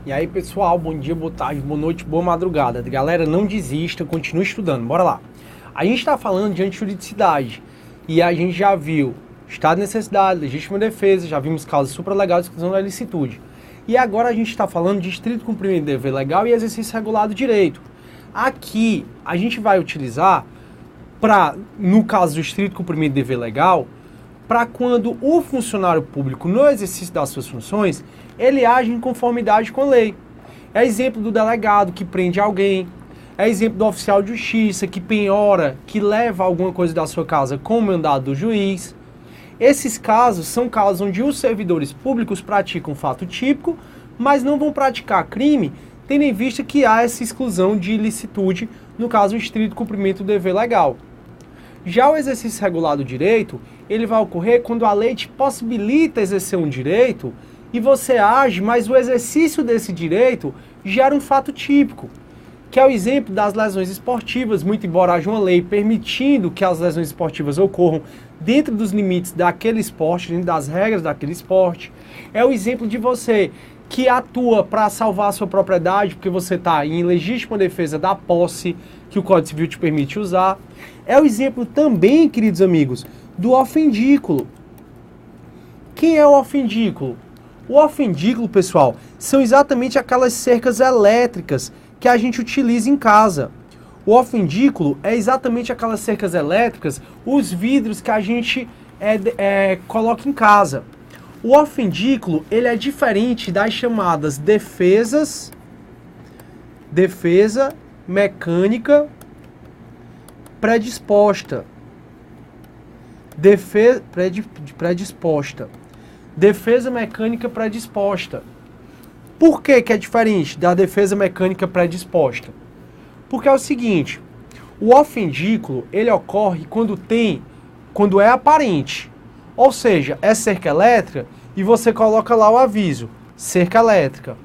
E aí, pessoal, bom dia, boa tarde, boa noite, boa madrugada. Galera, não desista, continue estudando, bora lá. A gente está falando de antijuridicidade e a gente já viu estado de necessidade, legítima defesa, já vimos causas supralegais de exclusão da ilicitude. E agora a gente está falando de estrito cumprimento de dever legal e exercício regulado do direito. Aqui a gente vai utilizar, no caso do estrito cumprimento de dever legal, para quando o funcionário público, no exercício das suas funções, ele age em conformidade com a lei. É exemplo do delegado que prende alguém, é exemplo do oficial de justiça que penhora, que leva alguma coisa da sua casa com o mandado do juiz. Esses casos são casos onde os servidores públicos praticam fato típico, mas não vão praticar crime, tendo em vista que há essa exclusão de ilicitude, no caso, o estrito cumprimento do dever legal. Já o exercício regulado do direito, ele vai ocorrer quando a lei te possibilita exercer um direito e você age, mas o exercício desse direito gera um fato típico, que é o exemplo das lesões esportivas, muito embora haja uma lei permitindo que as lesões esportivas ocorram dentro dos limites daquele esporte, dentro das regras daquele esporte. É o exemplo de você que atua para salvar a sua propriedade, porque você está em legítima defesa da posse que o Código Civil te permite usar. É o exemplo também, queridos amigos, do ofendículo. Quem é o ofendículo? O ofendículo, pessoal, são exatamente aquelas cercas elétricas que a gente utiliza em casa. O ofendículo é exatamente aquelas cercas elétricas, os vidros que a gente coloca em casa. O ofendículo, ele é diferente das chamadas defesa mecânica predisposta. Defesa mecânica predisposta. Por que é diferente da defesa mecânica predisposta? Porque é o seguinte, o ofendículo, ele ocorre quando é aparente. Ou seja, é cerca elétrica e você coloca lá o aviso, cerca elétrica.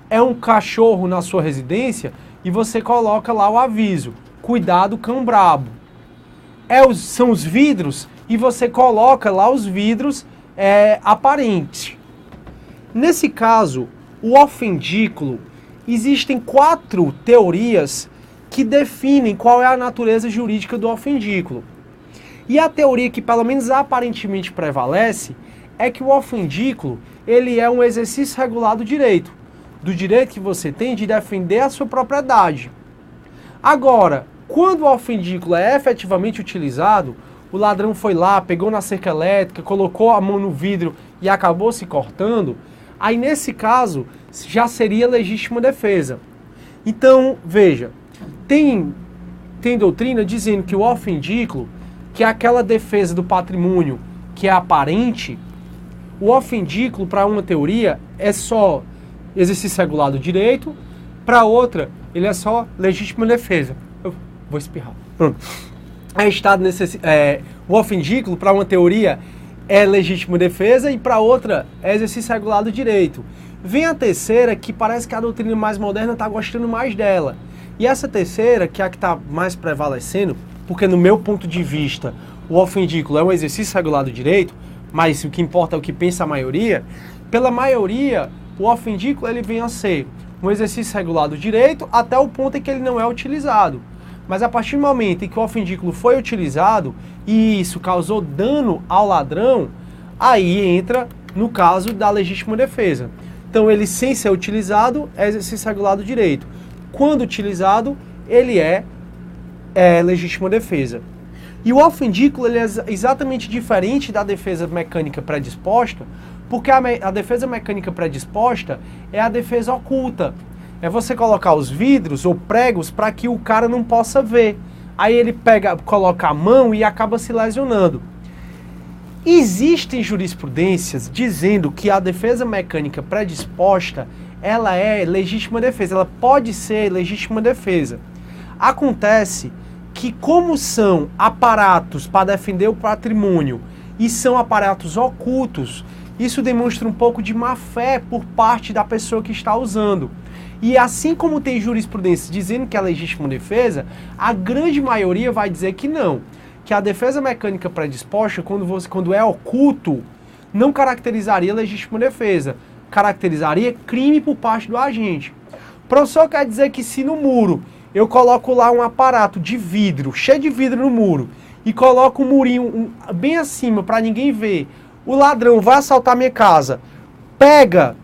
É um cachorro na sua residência e você coloca lá o aviso, cuidado cão brabo. São os vidros e você coloca lá os vidros aparentes. Nesse caso, o ofendículo, existem 4 teorias que definem qual é a natureza jurídica do ofendículo. E a teoria que pelo menos aparentemente prevalece é que o ofendículo, ele é um exercício regulado do direito que você tem de defender a sua propriedade. Agora, quando o ofendículo é efetivamente utilizado, o ladrão foi lá, pegou na cerca elétrica, colocou a mão no vidro e acabou se cortando, aí nesse caso já seria legítima defesa. Então, veja, tem doutrina dizendo que o ofendículo, que é aquela defesa do patrimônio que é aparente, o ofendículo, para uma teoria, é só exercício regulado do direito, para outra, ele é só legítima defesa. Eu vou espirrar. Pronto. O ofendículo, para uma teoria, é legítima defesa e para outra, é exercício regulado do direito. Vem a terceira, que parece que a doutrina mais moderna está gostando mais dela. E essa terceira, que é a que está mais prevalecendo, porque no meu ponto de vista, o ofendículo é um exercício regulado do direito, mas o que importa é o que pensa a maioria. Pela maioria, o ofendículo ele vem a ser um exercício regulado do direito até o ponto em que ele não é utilizado. Mas a partir do momento em que o ofendículo foi utilizado e isso causou dano ao ladrão, aí entra no caso da legítima defesa. Então ele sem ser utilizado é exercício regulado do direito. Quando utilizado, ele é legítima defesa. E o ofendículo ele é exatamente diferente da defesa mecânica predisposta, porque a defesa mecânica predisposta é a defesa oculta. É você colocar os vidros ou pregos para que o cara não possa ver. Aí ele coloca a mão e acaba se lesionando. Existem jurisprudências dizendo que a defesa mecânica predisposta ela é legítima defesa, ela pode ser legítima defesa. Acontece que como são aparatos para defender o patrimônio e são aparatos ocultos, isso demonstra um pouco de má fé por parte da pessoa que está usando. E assim como tem jurisprudência dizendo que é legítima defesa, a grande maioria vai dizer que não. Que a defesa mecânica predisposta, quando é oculto, não caracterizaria legítima defesa. caracterizaria crime por parte do agente. Professor, quer dizer que se no muro eu coloco lá um aparato de vidro, cheio de vidro no muro, e coloco um murinho bem acima para ninguém ver, o ladrão vai assaltar minha casa, pega,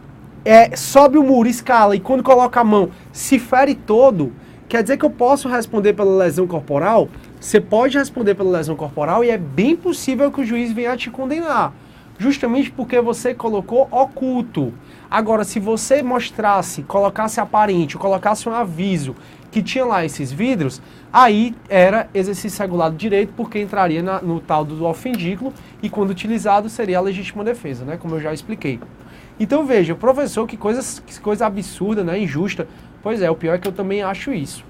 sobe o muro, escala, e quando coloca a mão, se fere todo, quer dizer que eu posso responder pela lesão corporal? Você pode responder pela lesão corporal e é bem possível que o juiz venha a te condenar, justamente porque você colocou oculto. Agora, se você mostrasse, colocasse aparente, colocasse um aviso que tinha lá esses vidros, aí era exercício regulado de direito, porque entraria no tal do ofendículo e quando utilizado seria a legítima defesa, né? Como eu já expliquei. Então veja, professor, que coisa absurda, né? Injusta. Pois é, o pior é que eu também acho isso.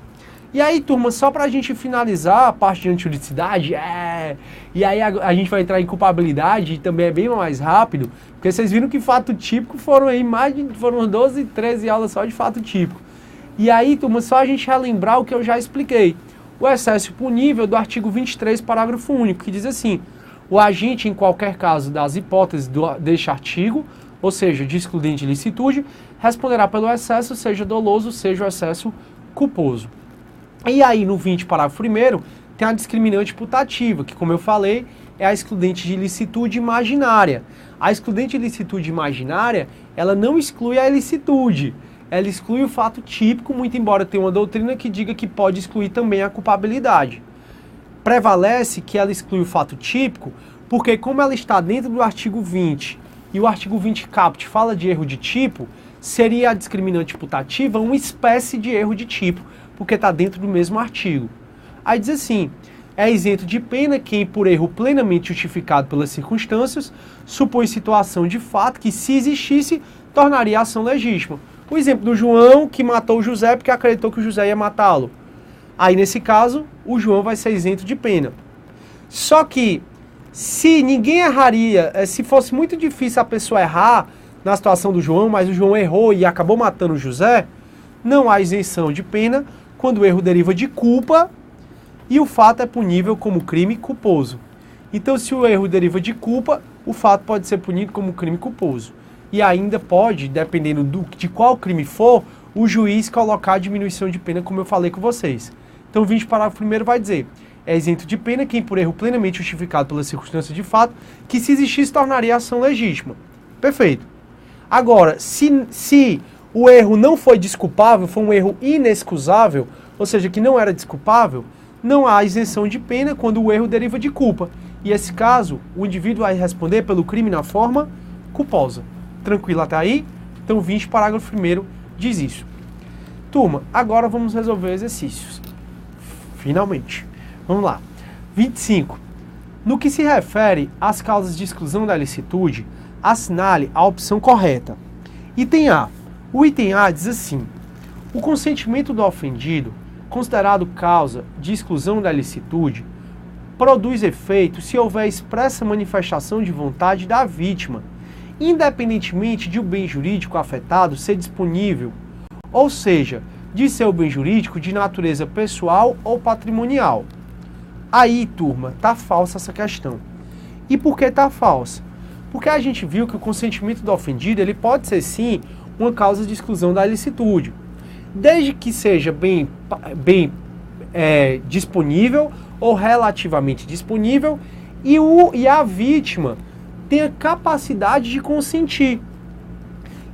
E aí, turma, só pra gente finalizar a parte de antijuridicidade, e aí a gente vai entrar em culpabilidade e também é bem mais rápido, porque vocês viram que fato típico foram 12, 13 aulas só de fato típico. E aí, turma, só a gente relembrar o que eu já expliquei. O excesso punível do artigo 23, parágrafo único, que diz assim: o agente, em qualquer caso das hipóteses deste artigo, ou seja, de excludente de licitude, responderá pelo excesso, seja doloso, seja o excesso culposo. E aí, no 20, parágrafo 1º, tem a discriminante putativa, que, como eu falei, é a excludente de ilicitude imaginária. A excludente de ilicitude imaginária, ela não exclui a ilicitude, ela exclui o fato típico, muito embora tenha uma doutrina que diga que pode excluir também a culpabilidade. Prevalece que ela exclui o fato típico, porque como ela está dentro do artigo 20, e o artigo 20 caput fala de erro de tipo, seria a discriminante putativa uma espécie de erro de tipo, porque está dentro do mesmo artigo. Aí diz assim: é isento de pena quem, por erro plenamente justificado pelas circunstâncias, supõe situação de fato que, se existisse, tornaria a ação legítima. O exemplo do João, que matou o José porque acreditou que o José ia matá-lo. Aí, nesse caso, o João vai ser isento de pena. Só que, se ninguém erraria, se fosse muito difícil a pessoa errar na situação do João, mas o João errou e acabou matando o José, não há isenção de pena quando o erro deriva de culpa e o fato é punível como crime culposo. Então, se o erro deriva de culpa, o fato pode ser punido como crime culposo. E ainda pode, dependendo de qual crime for, o juiz colocar a diminuição de pena, como eu falei com vocês. Então, o 20 parágrafo 1º vai dizer: é isento de pena quem, por erro plenamente justificado pelas circunstâncias de fato, que, se existisse, tornaria a ação legítima. Perfeito. Agora, se o erro não foi desculpável, foi um erro inexcusável, ou seja, que não era desculpável, não há isenção de pena quando o erro deriva de culpa. E nesse caso, o indivíduo vai responder pelo crime na forma culposa. Tranquilo até aí? Então, 20, parágrafo 1º diz isso. Turma, agora vamos resolver exercícios. Finalmente. Vamos lá. 25. No que se refere às causas de exclusão da ilicitude, assinale a opção correta. Item A. O item A diz assim: o consentimento do ofendido, considerado causa de exclusão da ilicitude, produz efeito se houver expressa manifestação de vontade da vítima, independentemente de o bem jurídico afetado ser disponível, ou seja, de seu bem jurídico de natureza pessoal ou patrimonial. Aí, turma, tá falsa essa questão. E por que tá falsa? Porque a gente viu que o consentimento do ofendido ele pode ser, sim, uma causa de exclusão da ilicitude, desde que seja bem disponível ou relativamente disponível e a vítima tenha capacidade de consentir.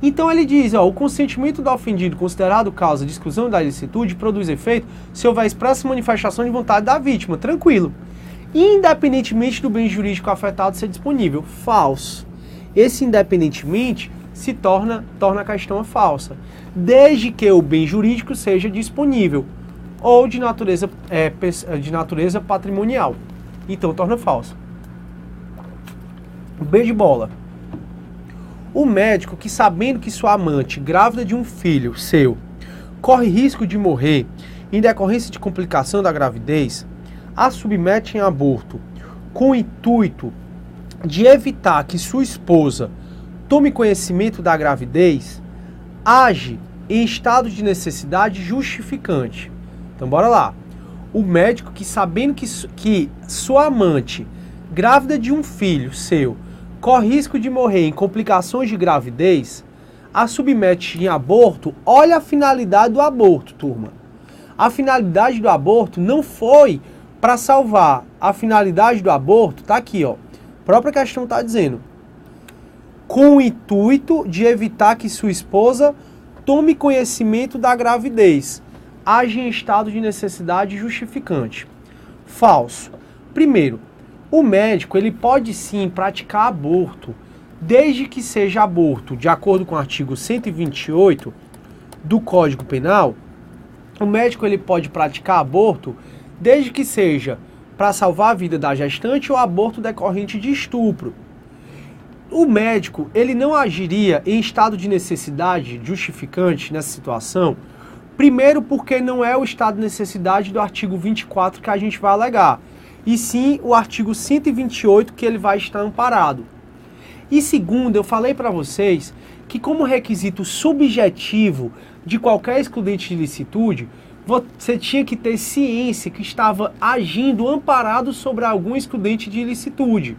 Então ele diz, o consentimento do ofendido considerado causa de exclusão da ilicitude produz efeito se houver expressa manifestação de vontade da vítima. Tranquilo. Independentemente do bem jurídico afetado ser disponível. Falso. Esse independentemente se torna a questão falsa, desde que o bem jurídico seja disponível ou de natureza patrimonial. Então torna falso. B de bola. O médico que, sabendo que sua amante, grávida de um filho seu, corre risco de morrer em decorrência de complicação da gravidez, a submete em aborto com o intuito de evitar que sua esposa tome conhecimento da gravidez, age em estado de necessidade justificante. Então, bora lá. O médico que, sabendo que sua amante, grávida de um filho seu, corre risco de morrer em complicações de gravidez, a submete em aborto, olha a finalidade do aborto, turma. A finalidade do aborto não foi para salvar. A finalidade do aborto tá aqui, ó. A própria questão tá dizendo: com o intuito de evitar que sua esposa tome conhecimento da gravidez, age em estado de necessidade justificante. Falso. Primeiro, o médico ele pode sim praticar aborto, desde que seja aborto de acordo com o artigo 128 do Código Penal. O médico ele pode praticar aborto desde que seja para salvar a vida da gestante ou aborto decorrente de estupro. O médico ele não agiria em estado de necessidade justificante nessa situação, primeiro porque não é o estado de necessidade do artigo 24 que a gente vai alegar, e sim o artigo 128 que ele vai estar amparado. E segundo, eu falei para vocês que como requisito subjetivo de qualquer excludente de ilicitude, você tinha que ter ciência que estava agindo amparado sobre algum excludente de ilicitude.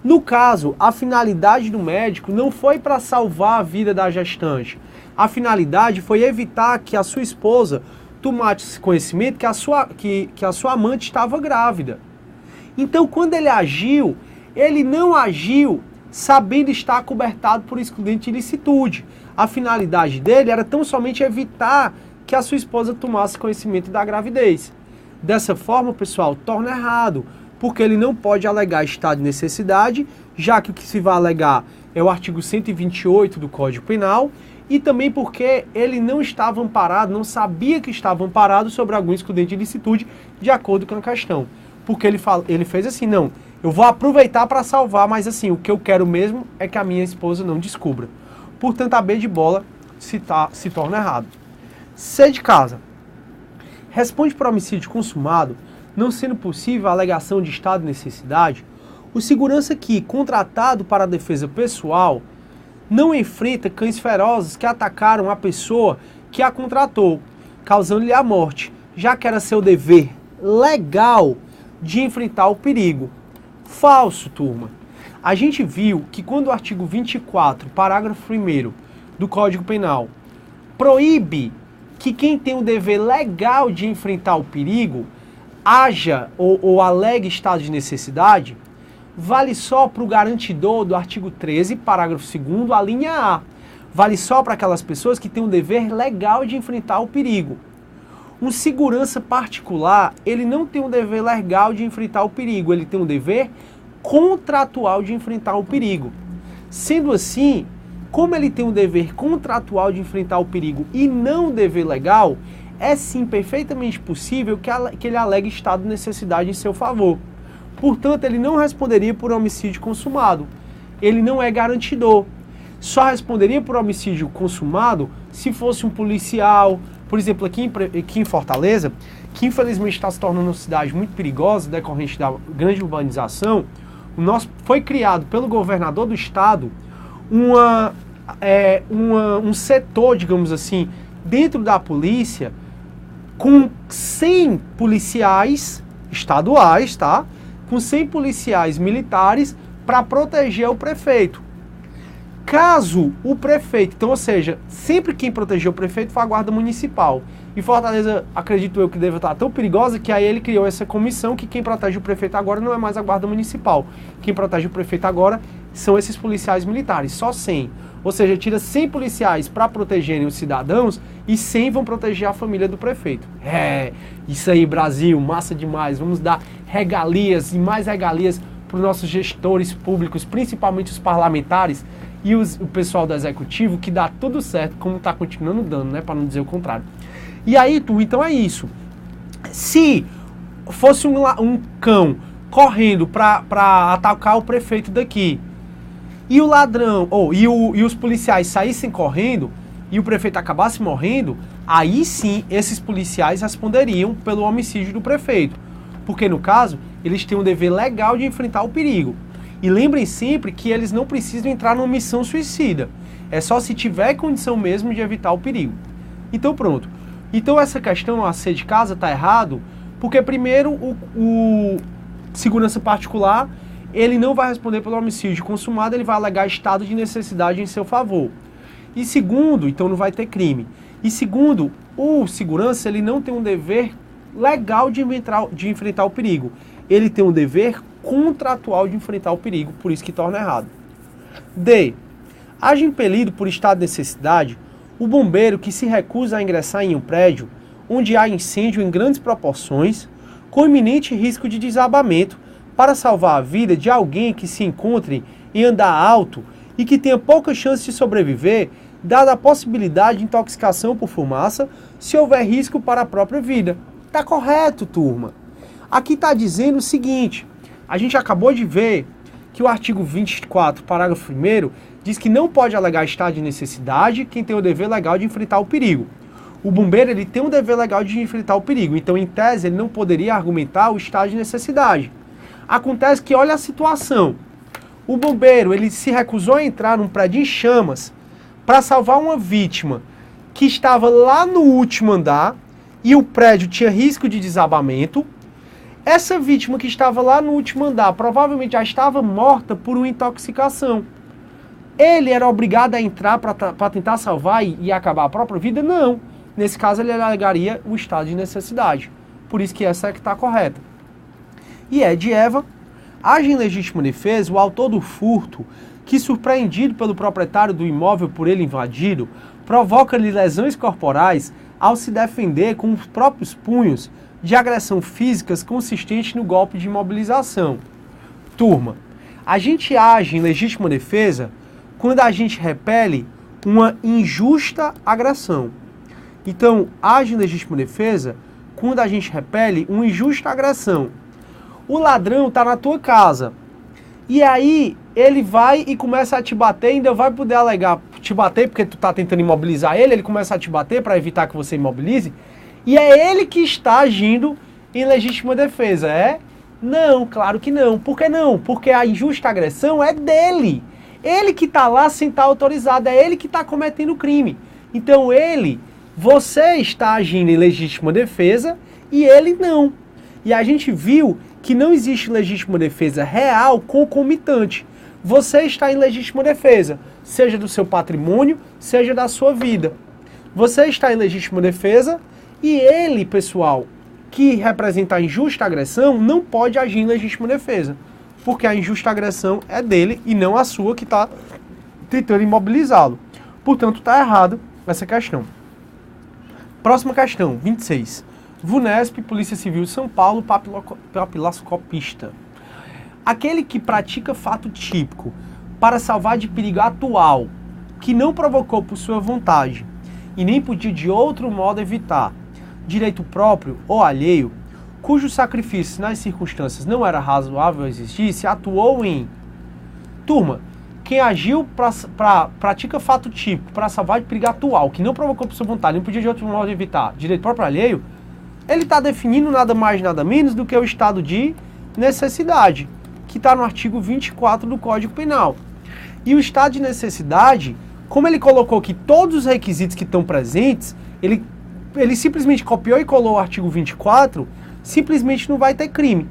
No caso, a finalidade do médico não foi para salvar a vida da gestante. A finalidade foi evitar que a sua esposa tomasse conhecimento que a sua amante estava grávida. Então, quando ele agiu, ele não agiu sabendo estar acobertado por excludente de ilicitude. A finalidade dele era tão somente evitar que a sua esposa tomasse conhecimento da gravidez. Dessa forma, pessoal, torna errado, porque ele não pode alegar estado de necessidade, já que o que se vai alegar é o artigo 128 do Código Penal, e também porque ele não estava amparado, não sabia que estava amparado sobre algum excludente de ilicitude, de acordo com a questão. Porque ele fez assim: não, eu vou aproveitar para salvar, mas assim, o que eu quero mesmo é que a minha esposa não descubra. Portanto, a B de bola se torna errado. C de casa. Responde por homicídio consumado, não sendo possível a alegação de estado de necessidade, o segurança que, contratado para a defesa pessoal, não enfrenta cães ferozes que atacaram a pessoa que a contratou, causando-lhe a morte, já que era seu dever legal de enfrentar o perigo. Falso, turma. A gente viu que quando o artigo 24, parágrafo 1º do Código Penal, proíbe que quem tem o dever legal de enfrentar o perigo haja ou alegue estado de necessidade, vale só para o garantidor do artigo 13, parágrafo 2º, a linha A. Vale só para aquelas pessoas que têm o dever legal de enfrentar o perigo. Um segurança particular, ele não tem um dever legal de enfrentar o perigo, ele tem um dever contratual de enfrentar o perigo. Sendo assim, como ele tem um dever contratual de enfrentar o perigo e não um dever legal, é sim perfeitamente possível que ele alegue estado de necessidade em seu favor. Portanto, ele não responderia por homicídio consumado. Ele não é garantidor. Só responderia por homicídio consumado se fosse um policial, por exemplo, aqui em Fortaleza, que infelizmente está se tornando uma cidade muito perigosa, decorrente da grande urbanização. Foi criado pelo governador do estado um setor, digamos assim, dentro da polícia, com 100 policiais estaduais, tá? Com 100 policiais militares para proteger o prefeito. Caso o prefeito, então, ou seja, sempre quem protegeu o prefeito foi a Guarda Municipal. E Fortaleza, acredito eu, que deve estar tão perigosa que aí ele criou essa comissão que quem protege o prefeito agora não é mais a Guarda Municipal. Quem protege o prefeito agora são esses policiais militares, só 100. Ou seja, tira 100 policiais para protegerem os cidadãos e 100 vão proteger a família do prefeito. Isso aí, Brasil, massa demais. Vamos dar regalias e mais regalias para os nossos gestores públicos, principalmente os parlamentares e o pessoal do executivo, que dá tudo certo, como está continuando dando, né, para não dizer o contrário. E aí, então é isso. Se fosse um cão correndo para atacar o prefeito daqui, e o ladrão, e os policiais saíssem correndo, e o prefeito acabasse morrendo, aí sim esses policiais responderiam pelo homicídio do prefeito. Porque no caso, eles têm um dever legal de enfrentar o perigo. E lembrem sempre que eles não precisam entrar numa missão suicida. É só se tiver condição mesmo de evitar o perigo. Então pronto. Então essa questão, a C de casa, tá errado, porque primeiro o segurança particular, ele não vai responder pelo homicídio consumado, ele vai alegar estado de necessidade em seu favor. E segundo, então não vai ter crime. E segundo, o segurança ele não tem um dever legal de enfrentar o perigo. Ele tem um dever contratual de enfrentar o perigo, por isso que torna errado. D. Age impelido por estado de necessidade o bombeiro que se recusa a ingressar em um prédio onde há incêndio em grandes proporções, com iminente risco de desabamento, para salvar a vida de alguém que se encontre em andar alto e que tenha pouca chance de sobreviver, dada a possibilidade de intoxicação por fumaça, se houver risco para a própria vida. Tá correto, turma. Aqui está dizendo o seguinte, a gente acabou de ver que o artigo 24, parágrafo 1º, diz que não pode alegar estado de necessidade quem tem o dever legal de enfrentar o perigo. O bombeiro ele tem um dever legal de enfrentar o perigo, então em tese ele não poderia argumentar o estado de necessidade. Acontece que olha a situação, o bombeiro ele se recusou a entrar num prédio em chamas para salvar uma vítima que estava lá no último andar e o prédio tinha risco de desabamento. Essa vítima que estava lá no último andar provavelmente já estava morta por uma intoxicação. Ele era obrigado a entrar para tentar salvar e acabar a própria vida? Não. Nesse caso ele alegaria o estado de necessidade. Por isso que essa é que está correta. E Ed e Eva, age em legítima defesa o autor do furto que, surpreendido pelo proprietário do imóvel por ele invadido, provoca-lhe lesões corporais ao se defender com os próprios punhos de agressão físicas consistente no golpe de imobilização. Turma, a gente age em legítima defesa quando a gente repele uma injusta agressão. Então, age em legítima defesa quando a gente repele uma injusta agressão. O ladrão está na tua casa e aí ele vai e começa a te bater, ainda vai poder alegar te bater porque tu está tentando imobilizar ele, ele começa a te bater para evitar que você imobilize. E é ele que está agindo em legítima defesa, é? Não, claro que não. Por que não? Porque a injusta agressão é dele. Ele que está lá sem estar autorizado, é ele que está cometendo o crime. Então você está agindo em legítima defesa e ele não. E a gente viu que não existe legítima defesa real concomitante. Você está em legítima defesa, seja do seu patrimônio, seja da sua vida. Você está em legítima defesa e ele, pessoal, que representa a injusta agressão, não pode agir em legítima defesa. Porque a injusta agressão é dele e não a sua que está tentando imobilizá-lo. Portanto, está errado essa questão. Próxima questão, 26. VUNESP, Polícia Civil de São Paulo, papiloscopista. Aquele que pratica fato típico para salvar de perigo atual, que não provocou por sua vontade e nem podia de outro modo evitar, direito próprio ou alheio, cujo sacrifício nas circunstâncias não era razoável existir, se atuou em... Turma, quem agiu pratica fato típico para salvar de perigo atual, que não provocou por sua vontade, nem podia de outro modo evitar, direito próprio ou alheio, ele está definindo nada mais nada menos do que o estado de necessidade, que está no artigo 24 do Código Penal. E o estado de necessidade, como ele colocou que todos os requisitos que estão presentes, ele simplesmente copiou e colou o artigo 24, simplesmente não vai ter crime.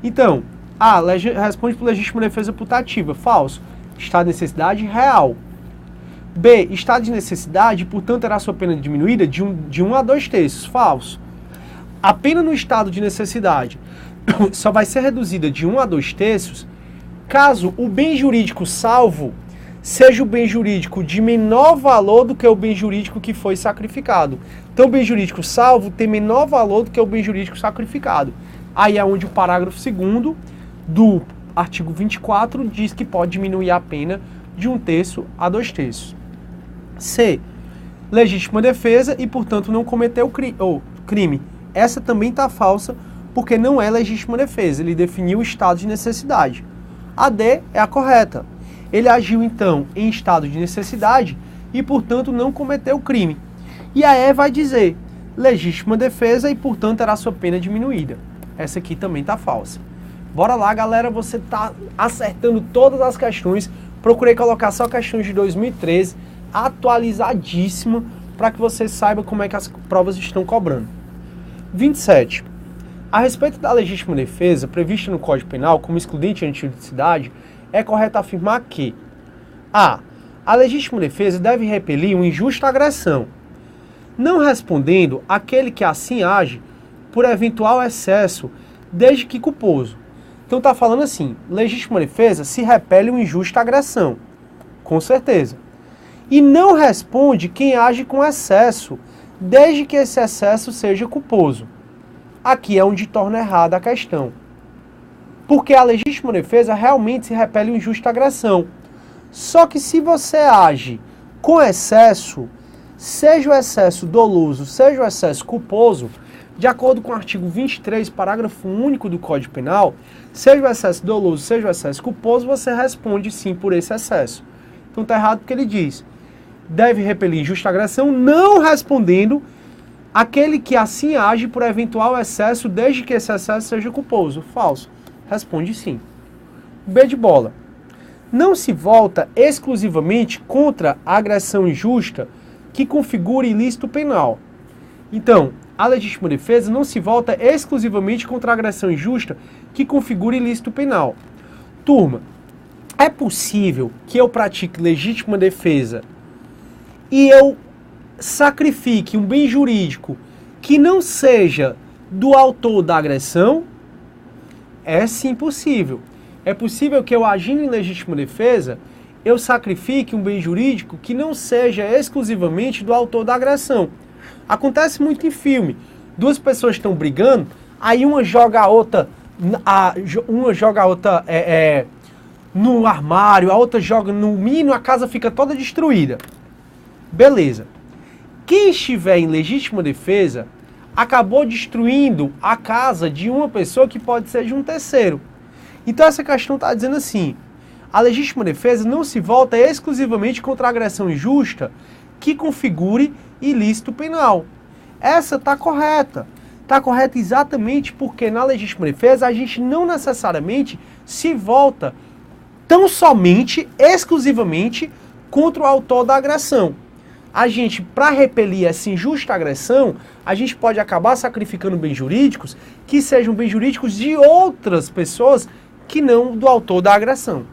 Então, A, responde por legítima defesa putativa, falso. Estado de necessidade, real. B, estado de necessidade, portanto, terá sua pena diminuída de 1 a 2 terços, falso. A pena no estado de necessidade só vai ser reduzida de 1 a 2 terços caso o bem jurídico salvo seja o bem jurídico de menor valor do que o bem jurídico que foi sacrificado. Então o bem jurídico salvo tem menor valor do que o bem jurídico sacrificado. Aí é onde o parágrafo 2º do artigo 24 diz que pode diminuir a pena de 1 terço a 2 terços. C. Legítima defesa e, portanto, não cometeu crime. Essa também está falsa, porque não é legítima defesa. Ele definiu o estado de necessidade. A D é a correta. Ele agiu, então, em estado de necessidade e, portanto, não cometeu crime. E a E vai dizer legítima defesa e, portanto, terá sua pena diminuída. Essa aqui também está falsa. Bora lá, galera. Você está acertando todas as questões. Procurei colocar só questões de 2013, atualizadíssima, para que você saiba como é que as provas estão cobrando. 27. A respeito da legítima defesa, prevista no Código Penal como excludente de antijuridicidade, é correto afirmar que a a legítima defesa deve repelir uma injusta agressão, não respondendo aquele que assim age por eventual excesso, desde que culposo. Então tá falando assim, legítima defesa se repele uma injusta agressão, com certeza. E não responde quem age com excesso, desde que esse excesso seja culposo. Aqui é onde torna errada a questão. Porque a legítima defesa realmente se repele uma injusta agressão. Só que se você age com excesso, seja o excesso doloso, seja o excesso culposo, de acordo com o artigo 23, parágrafo único do Código Penal, seja o excesso doloso, seja o excesso culposo, você responde sim por esse excesso. Então tá errado porque ele diz, deve repelir injusta agressão, não respondendo aquele que assim age por eventual excesso, desde que esse excesso seja culposo. Falso. Responde sim. B de bola. Não se volta exclusivamente contra a agressão injusta que configure ilícito penal. Então, a legítima defesa não se volta exclusivamente contra a agressão injusta que configure ilícito penal. Turma, é possível que eu pratique legítima defesa e eu sacrifique um bem jurídico que não seja do autor da agressão? É sim possível. É possível que eu, agindo em legítima defesa, eu sacrifique um bem jurídico que não seja exclusivamente do autor da agressão. Acontece muito em filme. Duas pessoas estão brigando, aí uma joga a outra, no armário, a outra joga no mínimo, a casa fica toda destruída. Beleza. Quem estiver em legítima defesa acabou destruindo a casa de uma pessoa que pode ser de um terceiro. Então essa questão está dizendo assim, a legítima defesa não se volta exclusivamente contra a agressão injusta que configure ilícito penal. Essa está correta. Está correta exatamente porque na legítima defesa a gente não necessariamente se volta tão somente, exclusivamente, contra o autor da agressão. A gente, para repelir essa injusta agressão, a gente pode acabar sacrificando bens jurídicos que sejam bens jurídicos de outras pessoas que não do autor da agressão.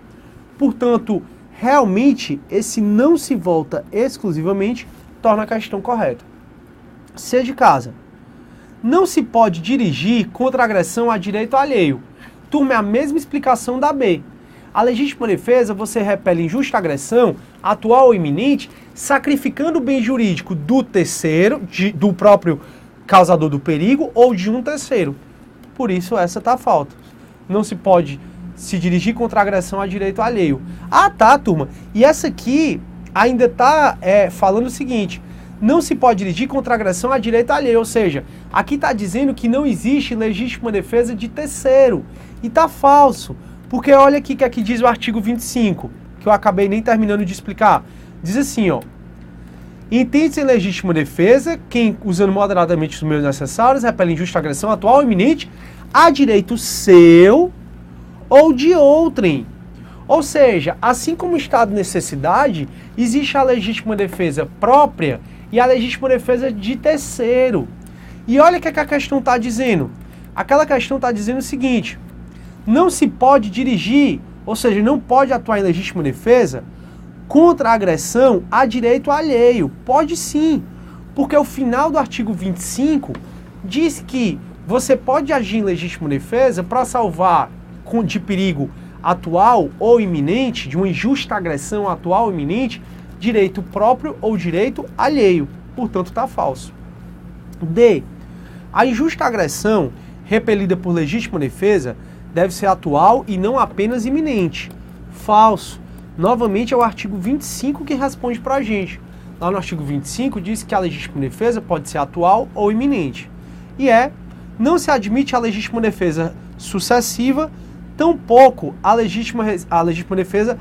Portanto, realmente, esse não se volta exclusivamente torna a questão correta. C de casa. Não se pode dirigir contra a agressão a direito alheio. Turma, é a mesma explicação da B. A legítima defesa, você repele injusta agressão, atual ou iminente, sacrificando o bem jurídico do terceiro, do próprio causador do perigo, ou de um terceiro. Por isso, essa tá a falta. Não se pode se dirigir contra a agressão a direito alheio. Ah, tá, turma. E essa aqui ainda tá falando o seguinte, não se pode dirigir contra a agressão a direito alheio, ou seja, aqui tá dizendo que não existe legítima defesa de terceiro. E tá falso. Porque olha aqui que aqui diz o artigo 25, que eu acabei nem terminando de explicar. Diz assim, ó. Entende-se em legítima defesa, quem, usando moderadamente os meios necessários, repele injusta agressão atual ou iminente, a direito seu ou de outrem. Ou seja, assim como o estado de necessidade, existe a legítima defesa própria e a legítima defesa de terceiro. E olha o que a questão está dizendo. Aquela questão está dizendo o seguinte, não se pode dirigir, ou seja, não pode atuar em legítima defesa contra a agressão a direito alheio. Pode sim, porque o final do artigo 25 diz que você pode agir em legítima defesa para salvar de perigo atual ou iminente, de uma injusta agressão atual ou iminente, direito próprio ou direito alheio. Portanto, está falso. D. A injusta agressão repelida por legítima defesa deve ser atual e não apenas iminente. Falso. Novamente é o artigo 25 que responde para a gente. Lá no artigo 25 diz que a legítima defesa pode ser atual ou iminente. E não se admite a legítima defesa sucessiva, tampouco a legítima defesa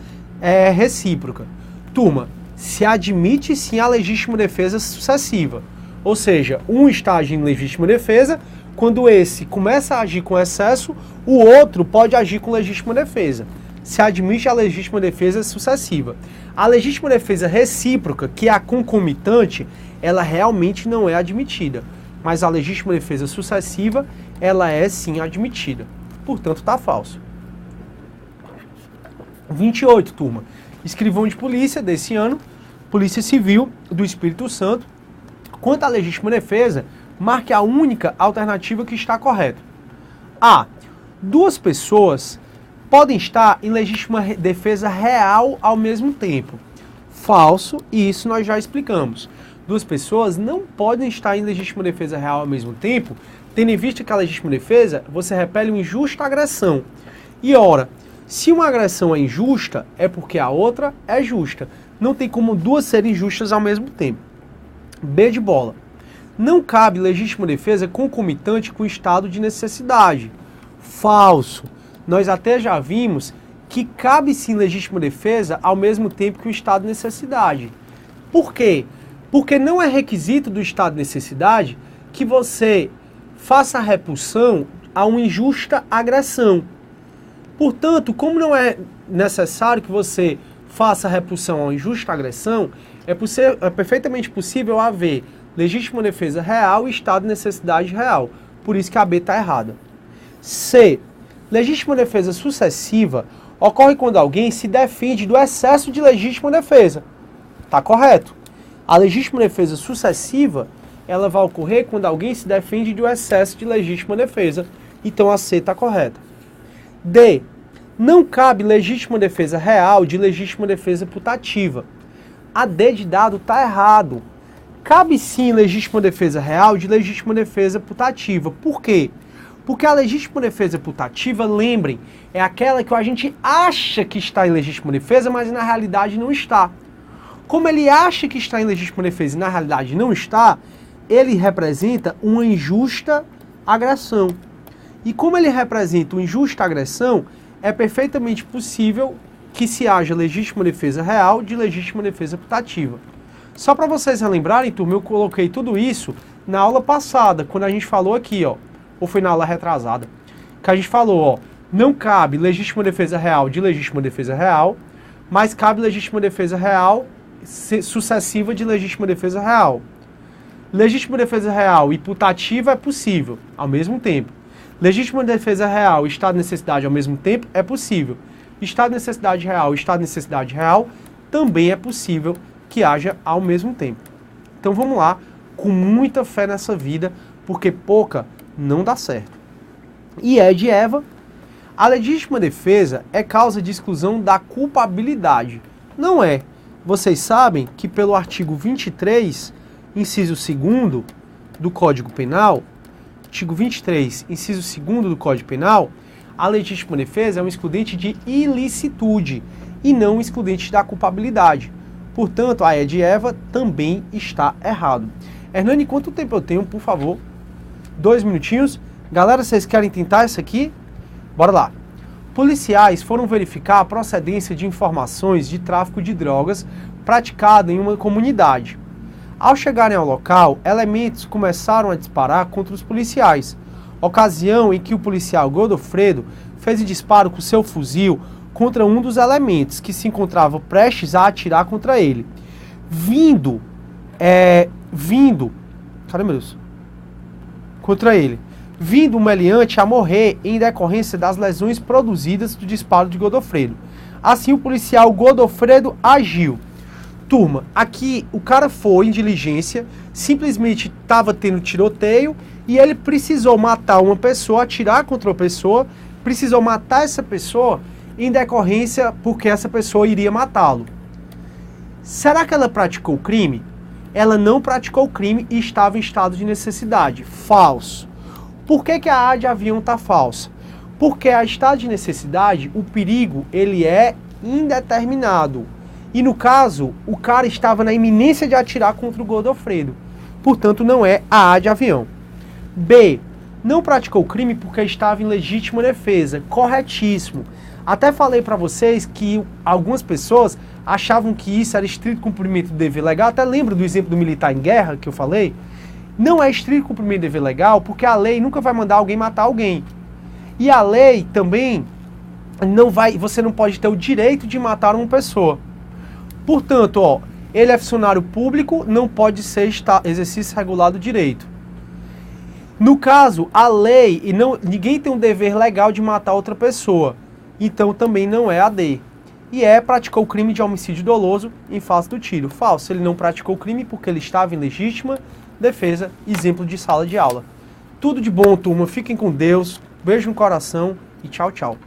recíproca. Turma, se admite sim a legítima defesa sucessiva. Ou seja, um está agindo em legítima defesa, quando esse começa a agir com excesso, o outro pode agir com legítima defesa. Se admite a legítima defesa sucessiva. A legítima defesa recíproca, que é a concomitante, ela realmente não é admitida. Mas a legítima defesa sucessiva, ela é sim admitida. Portanto, está falso. 28, turma. escrivão de polícia desse ano, Polícia Civil do Espírito Santo. Quanto à legítima defesa, marque a única alternativa que está correta. A. Duas pessoas podem estar em legítima defesa real ao mesmo tempo. Falso, e isso nós já explicamos. Duas pessoas não podem estar em legítima defesa real ao mesmo tempo, tendo em vista que a legítima defesa, você repele uma injusta agressão. E ora, se uma agressão é injusta, é porque a outra é justa. Não tem como duas serem justas ao mesmo tempo. B de bola. Não cabe legítima defesa concomitante com o estado de necessidade. Falso. Nós até já vimos que cabe sim legítima defesa ao mesmo tempo que o estado de necessidade. Por quê? Porque não é requisito do estado de necessidade que você faça a repulsão a uma injusta agressão. Portanto, como não é necessário que você faça a repulsão a uma injusta agressão, é perfeitamente possível haver legítima defesa real e estado de necessidade real. Por isso que a B está errada. C. Legítima defesa sucessiva ocorre quando alguém se defende do excesso de legítima defesa. Está correto. A legítima defesa sucessiva, ela vai ocorrer quando alguém se defende do excesso de legítima defesa. Então a C está correta. D. Não cabe legítima defesa real de legítima defesa putativa. A D de dado está errado. Cabe sim legítima defesa real de legítima defesa putativa. Por quê? Porque a legítima defesa putativa, lembrem, é aquela que a gente acha que está em legítima defesa, mas na realidade não está. Como ele acha que está em legítima defesa e na realidade não está, ele representa uma injusta agressão. E como ele representa uma injusta agressão, é perfeitamente possível que se haja legítima defesa real de legítima defesa putativa. Só para vocês relembrarem, turma, eu coloquei tudo isso na aula passada, quando a gente falou aqui, ó, ou foi na aula retrasada, que a gente falou, ó, não cabe legítima defesa real de legítima defesa real, mas cabe legítima defesa real sucessiva de legítima defesa real. Legítima defesa real e putativa é possível, ao mesmo tempo. Legítima defesa real e estado de necessidade ao mesmo tempo é possível. Estado de necessidade real e estado de necessidade real também é possível que haja ao mesmo tempo. Então vamos lá, com muita fé nessa vida, porque pouca não dá certo. E é de Eva, a legítima defesa é causa de exclusão da culpabilidade. Não é. Vocês sabem que pelo artigo 23, inciso 2º do Código Penal, artigo 23, inciso 2º do Código Penal, a legítima defesa é um excludente de ilicitude e não um excludente da culpabilidade. Portanto, a E de Eva também está errado. Hernani, quanto tempo eu tenho, por favor? 2 minutinhos. Galera, vocês querem tentar isso aqui? Bora lá. Policiais foram verificar a procedência de informações de tráfico de drogas praticado em uma comunidade. Ao chegarem ao local, elementos começaram a disparar contra os policiais, ocasião em que o policial Godofredo fez o disparo com seu fuzil contra um dos elementos que se encontrava prestes a atirar contra ele. Cadê, meu Deus? Contra ele. Vindo o meliante a morrer em decorrência das lesões produzidas do disparo de Godofredo. Assim, o policial Godofredo agiu. Turma, aqui o cara foi em diligência, simplesmente estava tendo tiroteio e ele precisou matar uma pessoa, atirar contra uma pessoa, precisou matar essa pessoa em decorrência porque essa pessoa iria matá-lo. Será que ela praticou o crime? Ela não praticou o crime e estava em estado de necessidade. Falso. Por que a A de avião está falsa? Porque a estado de necessidade, o perigo, ele é indeterminado. E no caso, o cara estava na iminência de atirar contra o Godofredo. Portanto, não é a A de avião. B. Não praticou o crime porque estava em legítima defesa. Corretíssimo. Até falei para vocês que algumas pessoas achavam que isso era estrito cumprimento do dever legal. Até lembro do exemplo do militar em guerra que eu falei. Não é estrito cumprimento do dever legal porque a lei nunca vai mandar alguém matar alguém. E a lei também você não pode ter o direito de matar uma pessoa. Portanto, ó, ele é funcionário público, não pode ser exercício regulado do direito. No caso, a lei, ninguém tem um dever legal de matar outra pessoa. Então também não é a D. E E praticou o crime de homicídio doloso em face do tiro. Falso, ele não praticou o crime porque ele estava em legítima defesa, exemplo de sala de aula. Tudo de bom, turma. Fiquem com Deus. Beijo no coração e tchau, tchau.